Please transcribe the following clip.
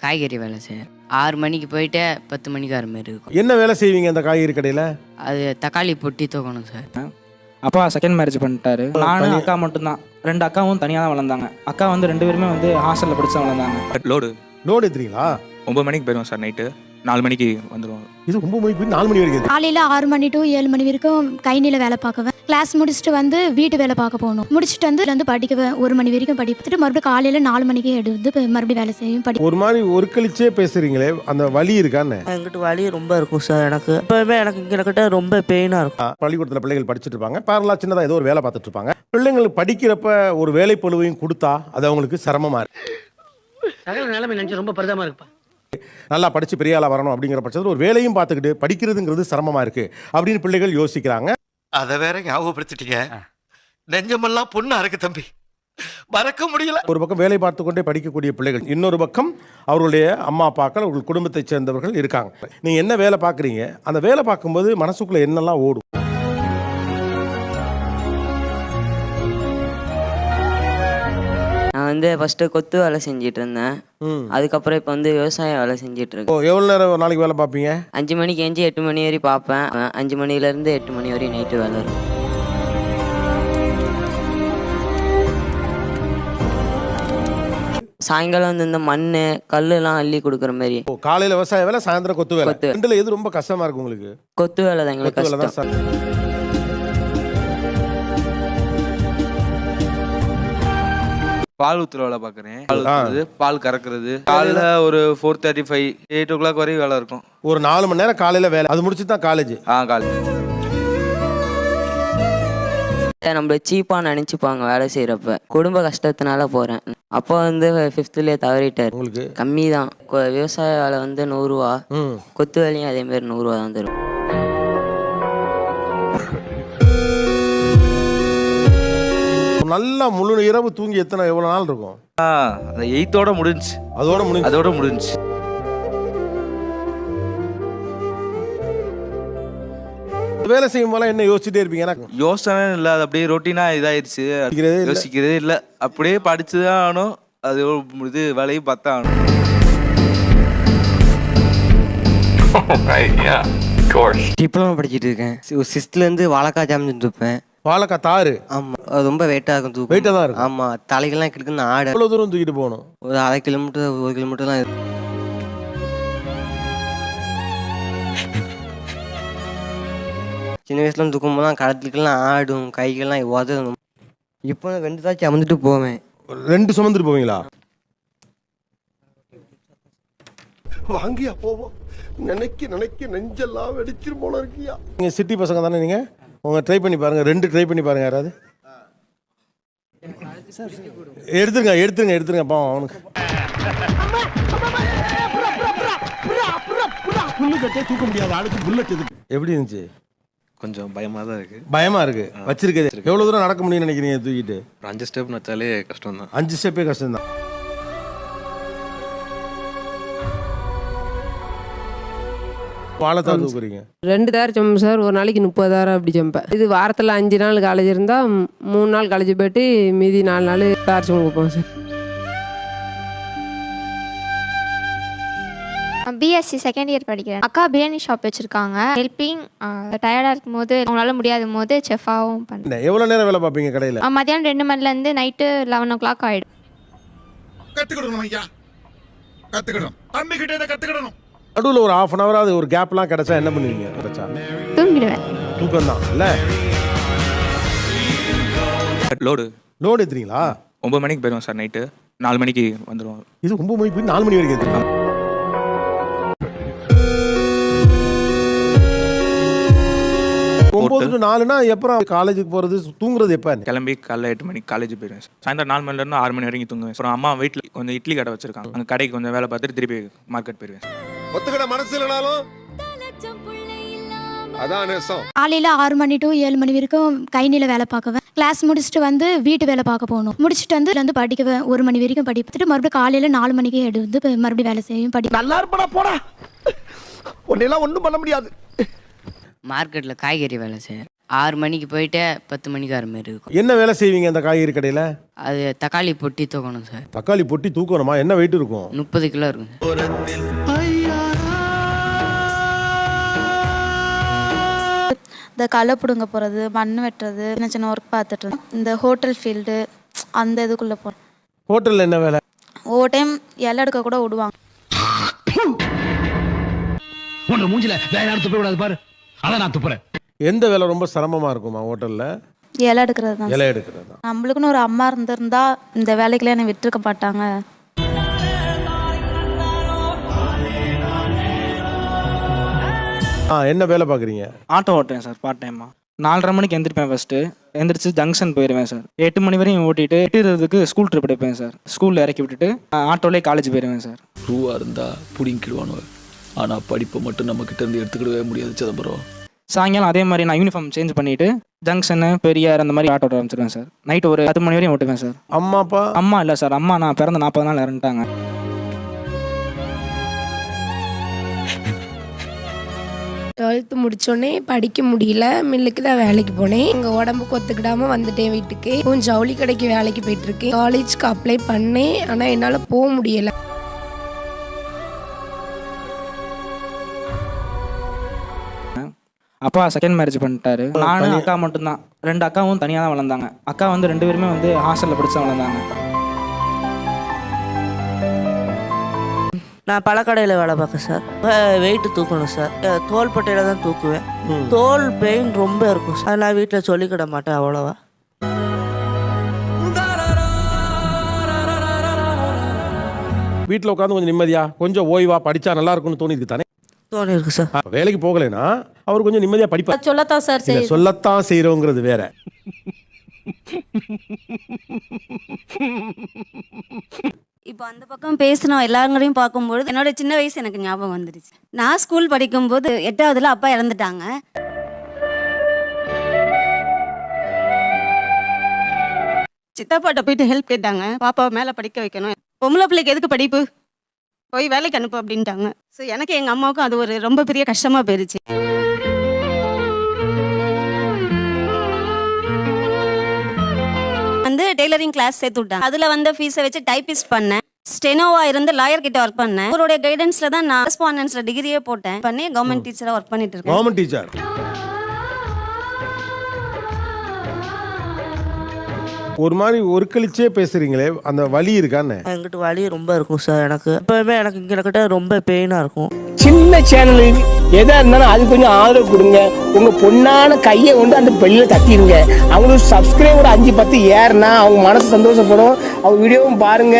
காய்கறி வேலை செய்கிறேன். 6 மணிக்கு போயிட்டு 10 மணிக்கு வர மாதிரி இருக்கும். என்ன வேலை செய்வீங்க அந்த காய்கறி கடையில்? அது தக்காளி பொட்டி தூக்கணும் சார். அப்பா செகண்ட் மேரேஜ் பண்ணிட்டாரு. நானும் அக்கா மட்டும்தான். 2 அக்காவும் தனியாக தான் வளர்ந்தாங்க. அக்கா வந்து 2 பேருமே வந்து ஹாஸ்டலில் படிச்சு வளர்ந்தாங்க. லோடு ஏற்றுறீங்களா? 9 மணிக்கு போயிடுவோம் சார். நைட்டு 4 மணிக்கு வந்துடுவோம். இது 9 மணிக்கு போய் 4 மணி வரைக்கும். காலையில் 6 மணி டு 7 மணி வரைக்கும் கைநில வேலை பார்க்குவேன். கிளாஸ் முடிச்சுட்டு வந்து வீட்டு வேலை பார்க்க போகணும். முடிச்சுட்டு வந்து படிக்குவேன். 1 மணி வரைக்கும் படிச்சுட்டு மறுபடியும் காலையில் 4 மணிக்கு எடுத்து மறுபடியும் வேலை செய்யும். ஒரு மாதிரி ஒரு கழிச்சே பேசுறீங்களே, அந்த வலி இருக்கான்னு? என்கிட்ட வலி ரொம்ப இருக்கும் சார். எனக்கு எப்பவுமே எனக்கு இங்கே ரொம்ப பெயினாக இருக்கும். பள்ளிக்கூடத்தில் பிள்ளைகள் படிச்சுட்டு இருப்பாங்க, பேரலா சின்னதாக ஏதோ ஒரு வேலை பார்த்துட்டு இருப்பாங்க. பிள்ளைங்களுக்கு படிக்கிறப்ப ஒரு வேலை பளுவையும் கொடுத்தா அது அவங்களுக்கு சிரமமா இருக்கு. சகல நிலைமை நினைச்சு ரொம்ப பரிதமா இருக்குப்பா. நல்லா படிச்சு பெரிய ஆளா வரணும் அப்படிங்கிற பட்சத்தில் ஒரு வேலையும் பார்த்துக்கிட்டு படிக்கிறதுங்கிறது சிரமமா இருக்கு அப்படின்னு பிள்ளைகள் யோசிக்கிறாங்க. அதை வேற ஞாபகப்படுத்திட்டீங்க. நெஞ்சமெல்லாம் பொண்ணா இருக்கு தம்பி, மறக்க முடியல. ஒரு பக்கம் வேலை பார்த்து கொண்டே படிக்கக்கூடிய பிள்ளைகள், இன்னொரு பக்கம் அவர்களுடைய அம்மா அப்பாக்கள், அவர்கள் குடும்பத்தை சேர்ந்தவர்கள் இருக்காங்க. நீங்க என்ன வேலை பார்க்குறீங்க? அந்த வேலை பார்க்கும்போது மனசுக்குள்ள என்னெல்லாம் ஓடும்? நான் வந்து ஃபஸ்ட்டு கொத்து வேலை செஞ்சிட்டு இருந்தேன். அதுக்கப்புறம் இப்போ வந்து விவசாய வேலை செஞ்சிட்டு இருக்கேன். எவ்வளோ நேரம் ஒரு நாளைக்கு வேலை பார்ப்பீங்க? 5 மணிக்கு எஞ்சி 8 மணி வரை பார்ப்பேன். 5 மணிலேருந்து 8 மணி வரை நைட்டு வேலை இருக்கும். சாயங்காலம் வந்து இந்த மண் கல்லுலாம் அள்ளி கொடுக்குற மாதிரி. காலையில் விவசாய வேலை, சாயந்தரம் கொத்து வேலை. ரெண்டுல எது ரொம்ப கஷ்டமா இருக்கு உங்களுக்கு? கொத்து வேலை தான் எங்களுக்கு கஷ்டம். பால் ஊத்துற வேலை பார்க்குறேன். பால் கறக்குறது. காலையில் ஒரு 4:35 8 o'clock வரையும் வேலை இருக்கும். ஒரு 4 மணி நேரம் காலையில் வேலை. அது முடிச்சு தான் காலேஜ். காலேஜ். நம்மள சீப்பாக நினச்சிப்பாங்க வேலை செய்கிறப்ப. குடும்ப கஷ்டத்தினால போகிறேன். அப்போ வந்து 5th தவறிட்டார். உங்களுக்கு கம்மி தான். விவசாய வேலை வந்து 100 ரூபா, கொத்து வேலையும் அதேமாரி 100 ரூபா தான் தரும். நல்லா முழு இரவு தூங்கி எவ்வளவு நாள் இருக்கும்? 8th முடிஞ்சு. அதோட முடிஞ்சு. வேலை செய்யும் போல என்ன யோசிச்சுட்டே இருப்பீங்க? யோசனை இல்லை, அது அப்படியே ரொட்டீனா இதாயிருச்சு. யோசிக்கிறதே இல்லை, அப்படியே படிச்சுதான் ஆகணும். அது இது வேலையும் பார்த்தா ஆகணும். டிப்ளமோ படிச்சுட்டு இருக்கேன். 6th வாழைக்காய் ஜாமின்னு இருப்பேன். வாழைக்காய் தாறு? ஆமா, அது ரொம்ப வெயிட்டாக இருக்கும். வெயிட்டாக தான் இருக்கும். ஆமா, தலைகள்லாம் கிடக்குன்னு ஆடு. எவ்வளோ தூரம் தூக்கிட்டு போகணும்? ஒரு 1/2 கிலோமீட்டர் 1 கிலோமீட்டர் தான். சின்ன வயசுல தூக்கும் போதெல்லாம் களத்துக்கெல்லாம் ஆடும், கைகள்லாம் உதவும். இப்போ 2 தாச்சும் அமர்ந்துட்டு போவேன். 2 சுமந்துட்டு போவீங்களா? வாங்கியா போவோம். நினைக்க நெஞ்செல்லாம் வெடிச்சிரு போல இருக்கியா. நீங்கள் சிட்டி பசங்க தானே? நீங்கள் உங்க ட்ரை பண்ணி பாருங்க. 2 ட்ரை பண்ணி பாருங்க. யாராவது எடுத்துருங்க பாவம் அவனுக்கு. தூக்க முடியாத ஆளுக்கு புல்லட் இது. எப்படி இருந்துச்சு? கொஞ்சம் பயமாக தான் இருக்கு. பயமா இருக்கு. வச்சிருக்கது எவ்வளவு தூரம் நடக்க முடியும்னு நினைக்கிறீங்க தூக்கிட்டு? 5 ஸ்டெப் நச்சாலே கஷ்டம் தான். 5 ஸ்டெப்பே கஷ்டம் தான். வாழைத்தார் தூக்குறீங்க? 2 தார் சம்பம் சார். ஒரு நாளைக்கு 30 தாரம் அப்படி சம்பேன். இது வாரத்தில் 5 நாள் காலேஜ் இருந்தால் 3 நாள் காலேஜ் போயிட்டு மீதி 4 நாள் தார் சம்பம் கொடுப்போம் சார். பிஎஸ்சி செகண்ட் இயர் படிக்கிறேன். அக்கா பிரியாணி ஷாப் வச்சுருக்காங்க. ஹெல்பிங் டயர்டாக இருக்கும் போது, அவங்களால முடியாத போது செஃபாகவும் பண்ணேன். எவ்வளோ நேரம் வேலை பார்ப்பீங்க கடையில்? மதியானம் 2 மணிலேருந்து நைட்டு 11 o'clock ஆகிடும். கற்றுக்கிடணும் ஐயா, கற்றுக்கிடணும். தம்பிக்கிட்டே கற்றுக்கிடணும். நடுவில் ஒரு 1/2 hour அது ஒரு கேப்லாம் கிடைச்சா என்ன பண்ணுவீங்க? தூங்கிடுவேன். தூக்கம் தான் இல்லை. லோடு ஏற்றுறீங்களா? 9 மணிக்கு போயிடுவோம் சார். நைட்டு 4 மணிக்கு வந்துடுவோம். இது 9 மணிக்கு போய் 4 மணி வரைக்கும் ஏற்றுறீங்க? 9 to 4னா எப்பறம் காலேஜுக்கு போகிறது, தூங்குறது எப்போ? கிளம்பி காலைல 8 மணிக்கு காலேஜ் போயிடுவேன் சார். சாயந்தரம் 4 மணிலேருந்து 6 மணி வரைக்கும் தூங்குவேன். அப்புறம் அம்மா வீட்டில் கொஞ்சம் இட்லி கடை வச்சிருக்காங்க. அங்கே கடைக்கு கொஞ்சம் வேலை பார்த்துட்டு திருப்பி மார்க்கெட் போயிடுவேன். ஒத்துக்கிட மனசு இல்லைனாலும் அதான் நேசம். காலையில் 6 மணி டு 7 மணி வரைக்கும் கைநில வேலை பார்க்குவேன். கிளாஸ் முடிச்சுட்டு வந்து வீட்டு வேலை பார்க்க போகணும். முடிச்சுட்டு வந்து படிக்குவேன். 1 மணி வரைக்கும் படிச்சுட்டு மறுபடியும் காலையில் 4 மணிக்கு எடுத்து மறுபடியும் வேலை செய்யும். நல்லா இருப்படா போடா. உன்னெல்லாம் ஒன்றும் பண்ண முடியாது. மார்க்கெட்டில் காய்கறி வேலை செய்கிறேன். 6 மணிக்கு போயிட்டு 10 மணிக்கு வர மாதிரி இருக்கும். என்ன வேலை செய்வீங்க அந்த காய்கறி கடையில்? அது தக்காளி பொட்டி தூக்கணும் சார். தக்காளி பொட்டி தூக்கணுமா? என்ன வெயிட் இருக்கும்? 30 கிலோ இருக்கும். இந்த களை பிடுங்க போகிறது, மண் வெட்டுறது, சின்ன சின்ன ஒர்க் பார்த்துட்டு இந்த ஹோட்டல் ஃபீல்டு அந்த இதுக்குள்ளே போகிறேன். ஹோட்டலில் என்ன வேலை? ஒவ்வொரு டைம் இலை எடுக்க கூட விடுவாங்க. மூஞ்சில வேற யாரும் துப்ப கூடாது பாரு, அதான் நான் துப்புறேன். எந்த வேலை ரொம்ப சிரமமாக இருக்குமா ஹோட்டலில்? இலை எடுக்கிறது தான். இலை எடுக்கிறது தான். நம்மளுக்குன்னு ஒரு அம்மா இருந்திருந்தா இந்த வேலைக்கெல்லாம் என்னை விட்டுருக்க மாட்டாங்க. என்ன வேலை பார்க்குறீங்க? ஆட்டோ ஓட்டுறேன் சார் பார்ட் டைமாக. 4:30 மணிக்கு எந்திரிப்பேன். ஃபஸ்ட்டு எந்திரிச்சு ஜங்ஷன் போயிடுவேன் சார். 8 மணி வரையும் ஓட்டிட்டு 8:20க்கு ஸ்கூல் ட்ரிப் எடுப்பேன் சார். ஸ்கூலில் இறக்கி விட்டுட்டு ஆட்டோலேயே காலேஜ் போயிடுவேன் சார். ரூவா இருந்தால் பிடிங்கிடுவானுவ, ஆனால் படிப்பை மட்டும் நம்மக்கிட்ட இருந்து எடுத்துக்கிடவே முடியாது சிதம்பரம். சாயங்காலம் அதே மாதிரி நான் யூனிஃபார்ம் சேஞ்ச் பண்ணிவிட்டு ஜங்ஷனு பெரியார் அந்த மாதிரி ஆட்டோ ஓட்ட ஆரம்பிச்சிடுவேன் சார். நைட்டு ஒரு 10 மணி வரையும் ஓட்டுவேன் சார். அம்மா அப்பா? அம்மா இல்லை சார், அம்மா நான் பிறந்த 40 நாள் இறந்துட்டாங்க. டுவெல்த்து முடித்தோடனே படிக்க முடியல, மில்லுக்கு தான் வேலைக்கு போனேன். எங்கள் உடம்புக்கு ஒத்துக்கிடாமல் வந்துட்டேன் வீட்டுக்கு. கொஞ்சம் ஜவுளி கடைக்கு வேலைக்கு போயிட்டுருக்கேன். காலேஜ்க்கு அப்ளை பண்ணேன், ஆனால் என்னால் போக முடியலை. அப்பா செகண்ட் மேரேஜ் பண்ணிட்டாரு. நானும் அக்கா மட்டும்தான். 2 அக்காவும் தனியாக தான் வளர்ந்தாங்க. அக்கா வந்து 2 பேருமே வந்து ஹாஸ்டலில் படிச்சு வளர்ந்தாங்க. நான் பழக்கடையில் வேலை பார்க்க சார். வெயிட்டு தூக்கணும் சார். தோள்பட்டையில் தான் தூக்குவேன். தோல் பெயின் ரொம்ப இருக்கும் சார். நான் வீட்டில் சொல்லிக்கிட மாட்டேன் அவ்வளோவா. வீட்டில் உட்காந்து கொஞ்சம் நிம்மதியா கொஞ்சம் ஓய்வா படிச்சா நல்லா இருக்கும்னு தோணிருக்கு தானே? தோணிருக்கு சார். வேலைக்கு போகலைன்னா அவர் கொஞ்சம் நிம்மதியா படிப்பார். சொல்லத்தான் சார் இல்ல, சொல்லத்தான் செய்யறோங்கிறது வேற. இப்போ அந்த பக்கம் பேசினோம் எல்லாருங்களையும் பார்க்கும்பொழுது என்னோட சின்ன வயசு எனக்கு ஞாபகம் வந்துடுச்சு. நான் ஸ்கூல் படிக்கும்போது 8ஆவதுல அப்பா இறந்துட்டாங்க. சித்தாப்பாட்ட போயிட்டு ஹெல்ப் கேட்டாங்க. பாப்பாவை மேலே படிக்க வைக்கணும், பொம்பளை பிள்ளைக்கு எதுக்கு படிப்பு, போய் வேலைக்கு அனுப்பு அப்படின்ட்டாங்க. ஸோ எனக்கு எங்கள் அம்மாவுக்கும் அது ஒரு ரொம்ப பெரிய கஷ்டமாக போயிருச்சு. வந்து டெய்லரிங் கிளாஸ் சேர்த்து விட்டாங்க. அதில் வந்து ஃபீஸை வச்சு டைப்பிஸ்ட் பண்ணேன். ஸ்டெனோவா இருந்து லாயர் கிட்ட ஒர்க் பண்ணேன். அவருடைய கைடன்ஸ்ல தான் நான் கரஸ்பாண்டன்ஸ்ல டிகிரியே போட்டேன். பண்ணி கவர்மெண்ட் டீச்சரா ஒர்க் பண்ணிட்டு இருக்கேன். Government teacher. ஒரு மாதிரி ஒரு கழிச்சே பேசுறீங்களே, அந்த வலி இருக்கான்னு? என்கிட்ட வலி ரொம்ப இருக்கும் சார். எனக்கு எப்பவுமே எனக்கு இங்கே ரொம்ப பெயினாக இருக்கும். சின்ன சேனல் எதா இருந்தாலும் அது கொஞ்சம் ஆதரவு கொடுங்க. உங்க பொண்ணான கையை கொண்டு அந்த பெல்லில் தட்டிடுங்க. அவங்களுக்கு சப்ஸ்கிரைபர் 5-10 ஏறுனா அவங்க மனசு சந்தோஷப்படும். அவங்க வீடியோவும் பாருங்க.